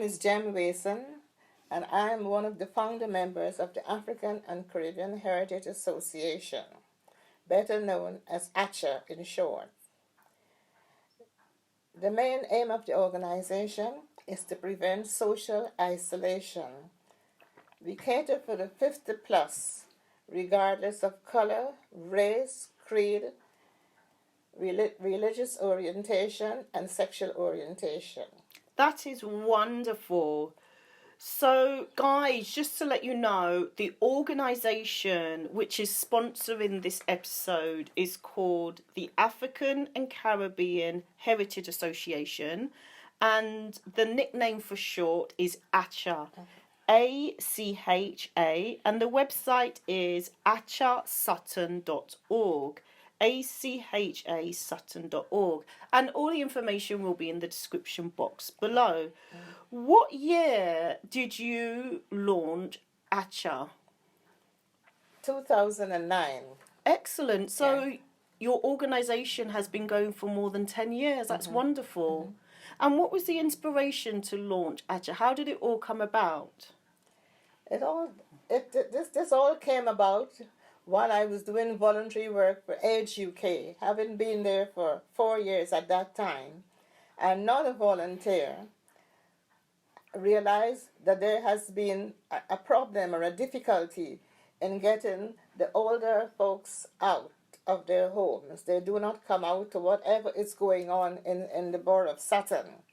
is Jem Wason, and I am one of the founder members of the African and Caribbean Heritage Association, better known as ACHA in short. The main aim of the organization is to prevent social isolation. We cater for the 50 plus, regardless of color, race, creed, religious orientation, and sexual orientation. That is wonderful. So, guys, just to let you know, the organisation which is sponsoring this episode is called the African and Caribbean Heritage Association, and the nickname for short is ACHA. ACHA, and the website is achasutton.org. achasutton.org, and all the information will be in the description box below. What year did you launch ACHA? 2009. Excellent. So your organisation has been going for more than 10 years. That's wonderful. And what was the inspiration to launch ACHA? How did it all come about? This all came about while I was doing voluntary work for Age UK, having been there for 4 years at that time, and not a volunteer, realized that there has been a problem or a difficulty in getting the older folks out of their homes. They do not come out to whatever is going on in the borough of Sutton.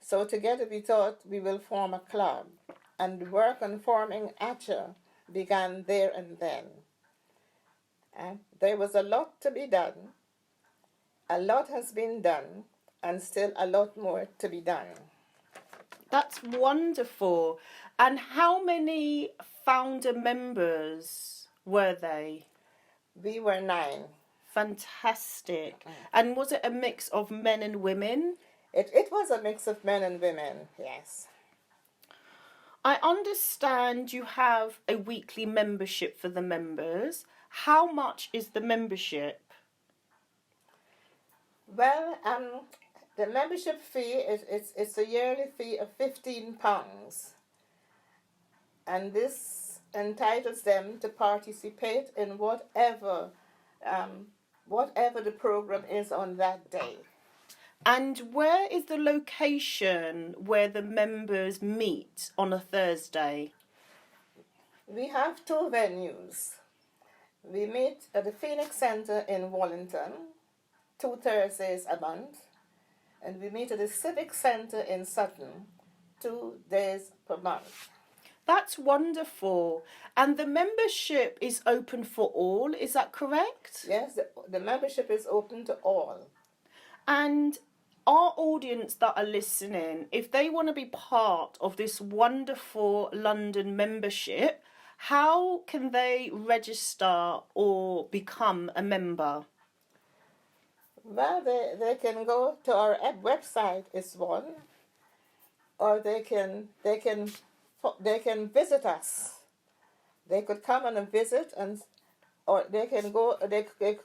So together we thought we will form a club, and the work on forming ACHA began there and then. There was a lot to be done. A lot has been done, and still a lot more to be done. That's wonderful. And how many founder members were they? We were 9. Fantastic. And was it a mix of men and women? It was a mix of men and women, yes. I understand you have a weekly membership for the members. How much is the membership? Well, the membership fee it's a yearly fee of £15, and this entitles them to participate in whatever the program is on that day. And where is the location where the members meet on a Thursday? We have 2 venues. We meet at the Phoenix Centre in Wallington 2 Thursdays a month, and we meet at the Civic Centre in Sutton 2 days per month. That's wonderful. And the membership is open for all, is that correct? Yes, the membership is open to all. And our audience that are listening, if they want to be part of this wonderful London membership, how can they register or become a member? Well, they can go to our website is one, or they can visit us. They could come on a visit, or they can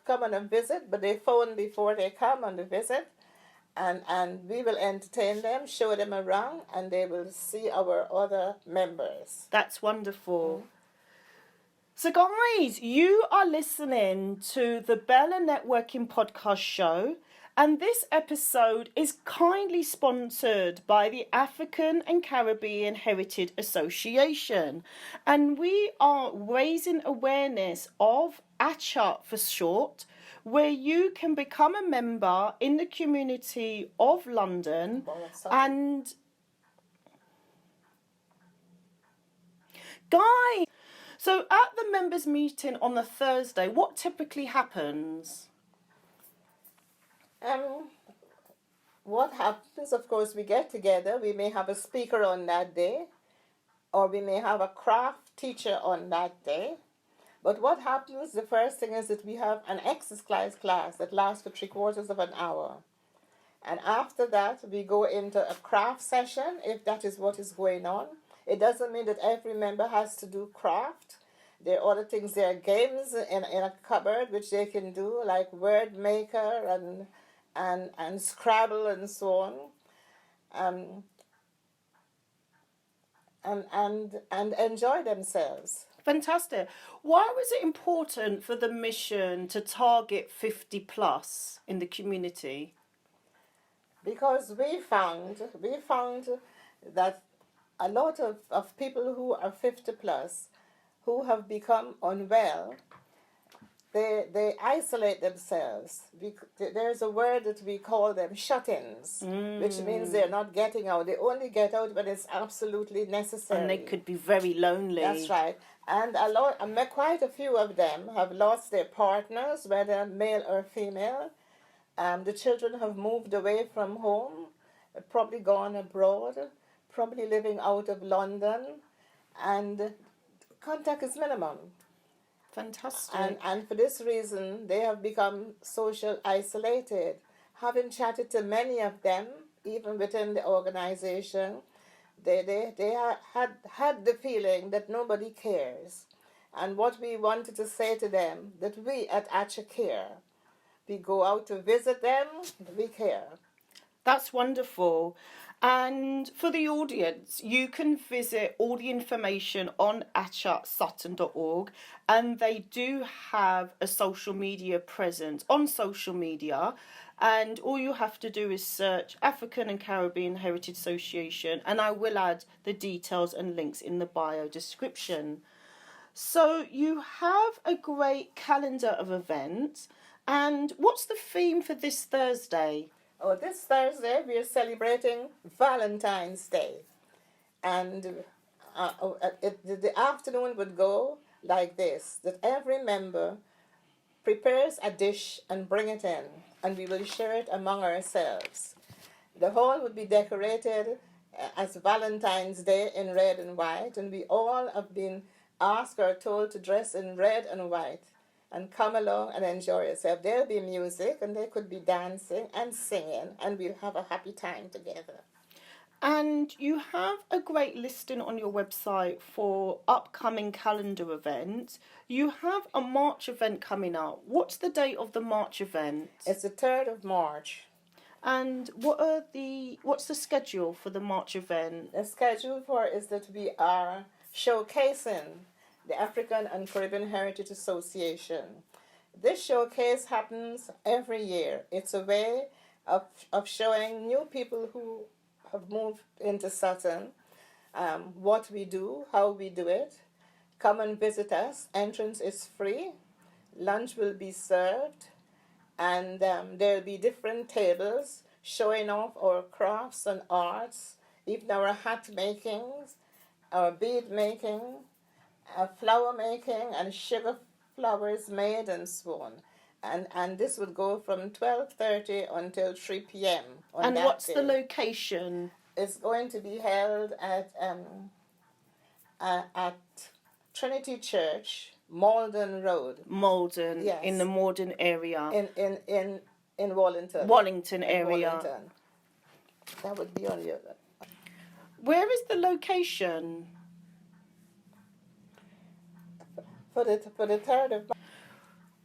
come on a visit, but they phone before they come on the visit, and we will entertain them, show them around, and they will see our other members. That's wonderful. So guys, you are listening to the Bella Networking Podcast Show, and this episode is kindly sponsored by the African and Caribbean Heritage Association, and we are raising awareness of ACHA for short, where you can become a member in the community of London. And guys, so at the members meeting on the Thursday, what typically happens? What happens, of course, we get together. We may have a speaker on that day, or we may have a craft teacher on that day. But what happens, the first thing is that we have an exercise class that lasts for 3/4 of an hour. And after that, we go into a craft session, if that is what is going on. It doesn't mean that every member has to do craft. There are other things, there are games in a cupboard which they can do, like word maker and Scrabble and so on. and enjoy themselves. Fantastic. Why was it important for the mission to target 50 plus in the community? Because we found that a lot of people who are 50 plus who have become unwell, they isolate themselves. There's a word that we call them shut-ins, which means they're not getting out. They only get out when it's absolutely necessary. And they could be very lonely. That's right. And quite a few of them have lost their partners, whether male or female. The children have moved away from home, probably gone abroad, probably living out of London, and contact is minimum. Fantastic. And for this reason, they have become social isolated. Having chatted to many of them, even within the organization, they had the feeling that nobody cares. And what we wanted to say to them, that we at ACHA care. We go out to visit them, we care. That's wonderful. And for the audience, you can visit all the information on achasutton.org, and they do have a social media presence on social media, and all you have to do is search African and Caribbean Heritage Association, and I will add the details and links in the bio description. So you have a great calendar of events, and what's the theme for this Thursday? Oh, this Thursday we are celebrating Valentine's Day. And the afternoon would go like this, that every member prepares a dish and bring it in, and we will share it among ourselves. The hall would be decorated as Valentine's Day in red and white, and we all have been asked or told to dress in red and white. And come along and enjoy yourself. There'll be music, and they could be dancing and singing, and we'll have a happy time together. And you have a great listing on your website for upcoming calendar events. You have a March event coming up. What's the date of the March event? It's the 3rd of March. And what's the schedule for the March event? The schedule for is that we are showcasing the African and Caribbean Heritage Association. This showcase happens every year. It's a way of showing new people who have moved into Sutton what we do, how we do it. Come and visit us. Entrance is free. Lunch will be served. And there'll be different tables showing off our crafts and arts, even our hat makings, our bead making, flower making, and sugar flowers made and so on. And this would go from 12:30 until 3 p.m. And what's the location? It's going to be held at Trinity Church, Malden Road. Malden, yes. In the Malden area. In Wallington. Wallington area. Wallington. That would be on the other. Where is the location? For the 3rd of March.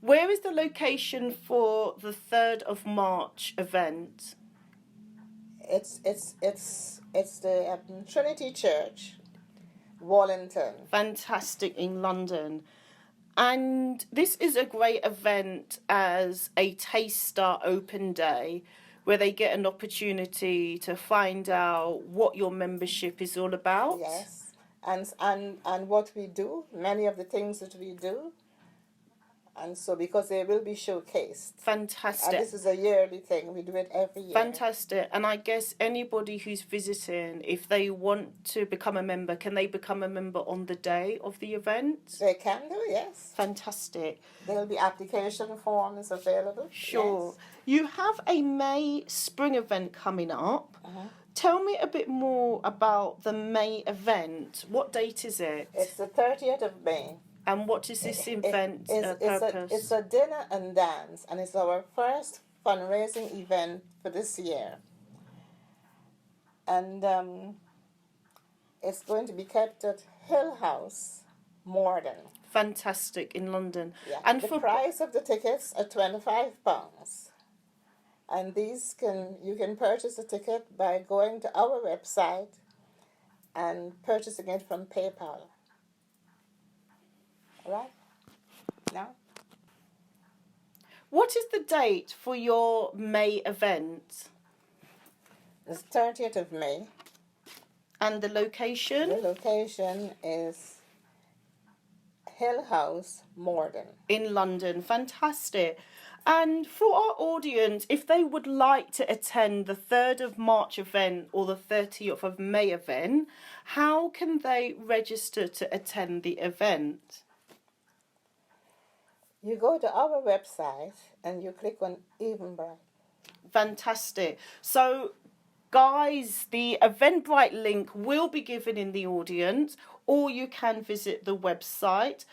Where is the location for the 3rd of March event? It's the Trinity Church, Wallington. Fantastic, in London. And this is a great event as a taster open day where they get an opportunity to find out what your membership is all about. Yes. And what we do, many of the things that we do, and so because they will be showcased. Fantastic. And this is a yearly thing. We do it every year. Fantastic. And I guess anybody who's visiting, if they want to become a member, can they become a member on the day of the event? They can do, yes. Fantastic. There'll be application forms available. Sure. Yes. You have a May spring event coming up. Uh-huh. Tell me a bit more about the May event. What date is it? It's the 30th of May. And what is this event purpose? It's a dinner and dance, and it's our first fundraising event for this year. And it's going to be kept at Hill House, Morden. Fantastic, in London. Yeah. And the for price of the tickets are £25. And you can purchase a ticket by going to our website, and purchasing it from PayPal. All right? Now? What is the date for your May event? It's 30th of May. And the location? The location is Hill House, Morden. In London. Fantastic. And for our audience, if they would like to attend the 3rd of March event or the 30th of May event, how can they register to attend the event? You go to our website and you click on Eventbrite. Fantastic. So, guys, the Eventbrite link will be given in the audience, or you can visit the website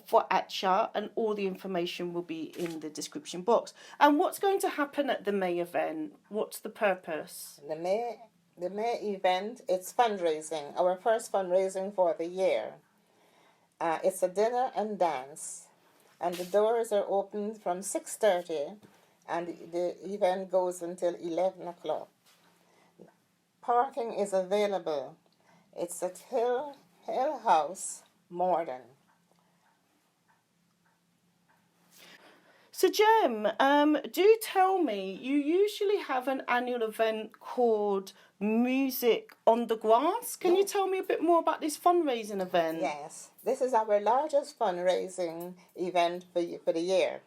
for ACHA, and all the information will be in the description box. And what's going to happen at the May event? What's the purpose? The May event, it's fundraising, our first fundraising for the year. It's a dinner and dance, and the doors are open from 6:30, and the event goes until 11 o'clock. Parking is available. It's at Hill House, Morden. So, Jem, do tell me, you usually have an annual event called Music on the Grass. Can you tell me a bit more about this fundraising event? Yes, this is our largest fundraising event for the year.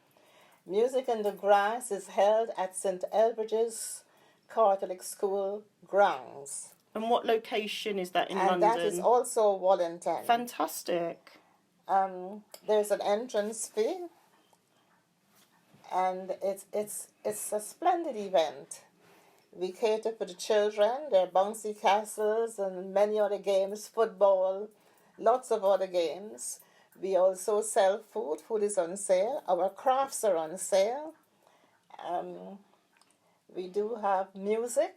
Music on the Grass is held at St. Elbridge's Catholic School grounds. And what location is that in And London? that is also Wallington. Fantastic. There's an entrance fee, and it's a splendid event. We cater for the children. There are bouncy castles and many other games, football, lots of other games. We also sell food. Food is on sale. Our crafts are on sale. We do have music.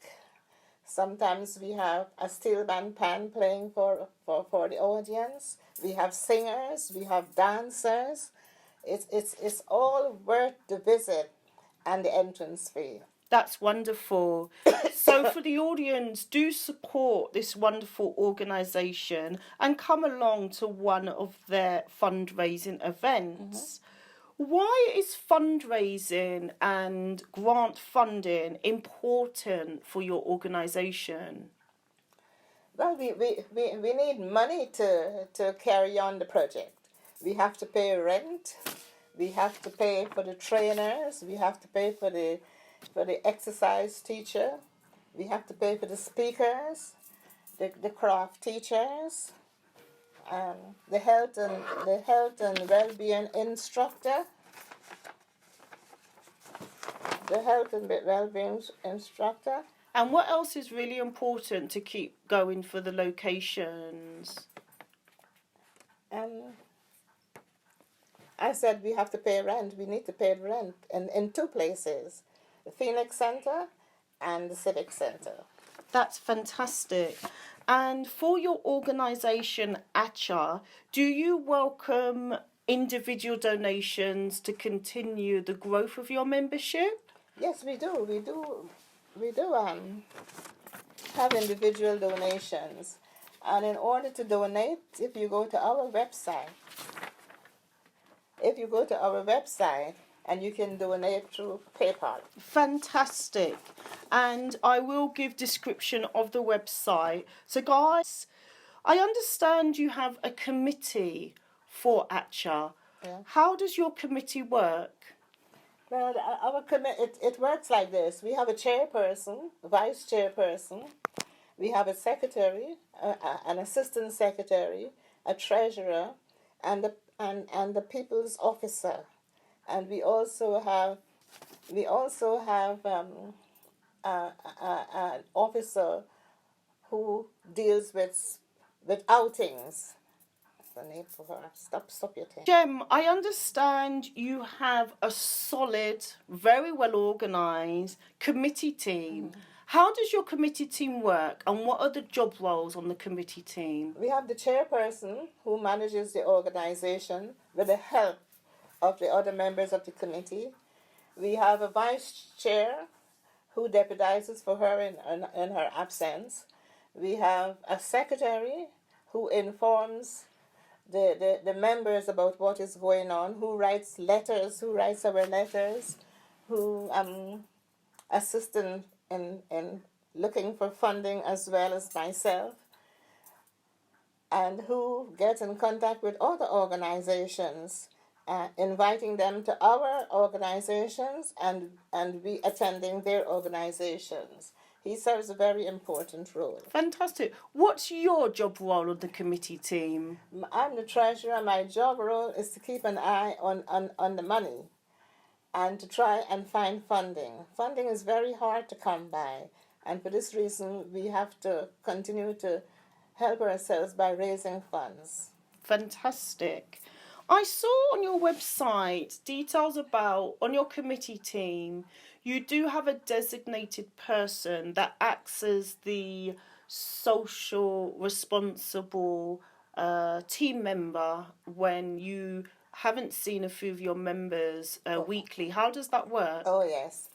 Sometimes we have a steel band playing for the audience. We have singers. We have dancers. It's all worth the visit and the entrance fee. That's wonderful. So for the audience, do support this wonderful organisation and come along to one of their fundraising events. Why is fundraising and grant funding important for your organisation? Well, we need money to carry on the project. We have to pay rent. We have to pay for the trainers. We have to pay for the exercise teacher. We have to pay for the speakers, the craft teachers, the health and well-being instructor. And what else is really important to keep going for the locations? I said we have to pay rent. We need to pay rent in two places, the Phoenix Center and the Civic Center. That's fantastic. And for your organisation, ACHA, do you welcome individual donations to continue the growth of your membership? Yes, we do. We do have individual donations. And in order to donate, if you go to our website, and you can donate through PayPal. Fantastic. And I will give description of the website. So guys, I understand you have a committee for ACHA. Yeah. How does your committee work? Well, our it works like this. We have a chairperson, vice chairperson. We have a secretary, an assistant secretary, a treasurer, and the people's officer. And we also have an officer who deals with outings. That's the name for her. Stop your thing. Jem, I understand you have a solid, very well organised committee team. How does your committee team work, and what are the job roles on the committee team? We have the chairperson who manages the organisation with the help of the other members of the committee. We have a vice chair who deputizes for her in her absence. We have a secretary who informs the members about what is going on, who writes our letters, who assist in looking for funding as well as myself, and who gets in contact with other organizations, inviting them to our organizations and we attending their organizations. He serves a very important role. Fantastic. What's your job role on the committee team? I'm the treasurer. My job role is to keep an eye on the money and to try and find funding. Funding is very hard to come by, and for this reason we have to continue to help ourselves by raising funds. Fantastic. I saw on your website details about, on your committee team, you do have a designated person that acts as the social responsible team member when you haven't seen a few of your members weekly. How does that work? Oh, yes.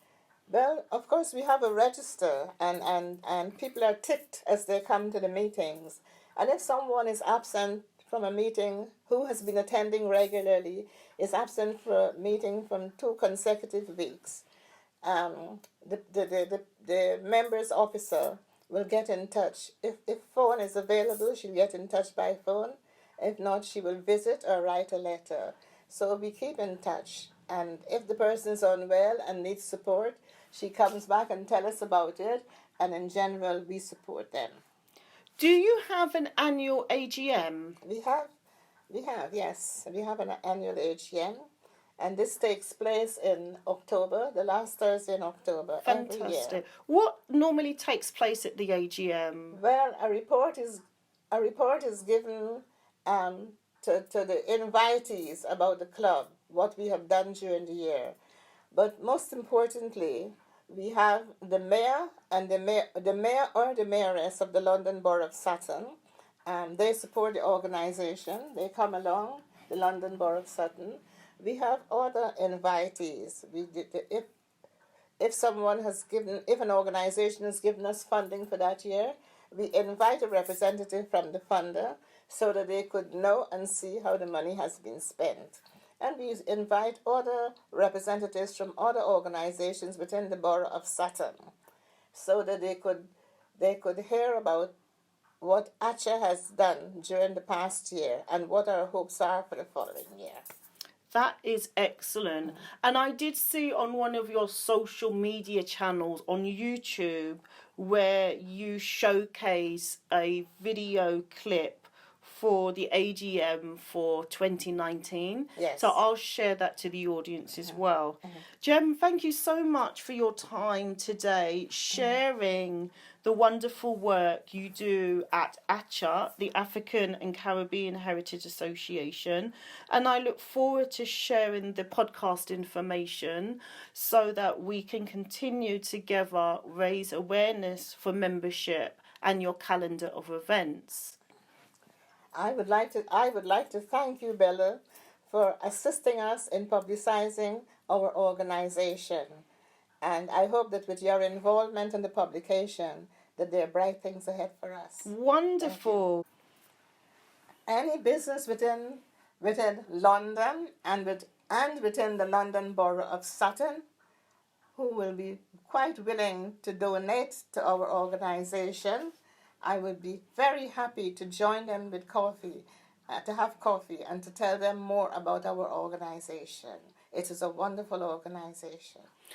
Well, of course, we have a register, and people are ticked as they come to the meetings. And if someone is absent from a meeting who has been attending regularly, is absent for a meeting from 2 consecutive weeks, the member's officer will get in touch. If phone is available, she'll get in touch by phone. If not, she will visit or write a letter. So we keep in touch. And if the person is unwell and needs support, she comes back and tells us about it. And in general, we support them. Do you have an annual AGM? We have, yes. We have an annual AGM. And this takes place in October, the last Thursday in October. Fantastic. Every year. What normally takes place at the AGM? Well, a report is given to the invitees about the club, what we have done during the year. But most importantly, we have the mayor and the mayor or the mayoress of the London Borough of Sutton. They support the organization. They come along, the London Borough of Sutton. We have other invitees. If an organization has given us funding for that year, we invite a representative from the funder so that they could know and see how the money has been spent. And we invite other representatives from other organizations within the borough of Sutton so that they could hear about what ACHA has done during the past year and what our hopes are for the following year. That is excellent. And I did see on one of your social media channels on YouTube where you showcase a video clip for the AGM for 2019. Yes. So I'll share that to the audience as well. Jem, thank you so much for your time today, sharing the wonderful work you do at ACHA, the African and Caribbean Heritage Association. And I look forward to sharing the podcast information so that we can continue together, raise awareness for membership and your calendar of events. I would like to thank you, Bella, for assisting us in publicizing our organization. And I hope that with your involvement in the publication, that there are bright things ahead for us. Wonderful. Any business within London and within the London Borough of Sutton who will be quite willing to donate to our organization, I would be very happy to join them with coffee, to have coffee and to tell them more about our organization. It is a wonderful organization.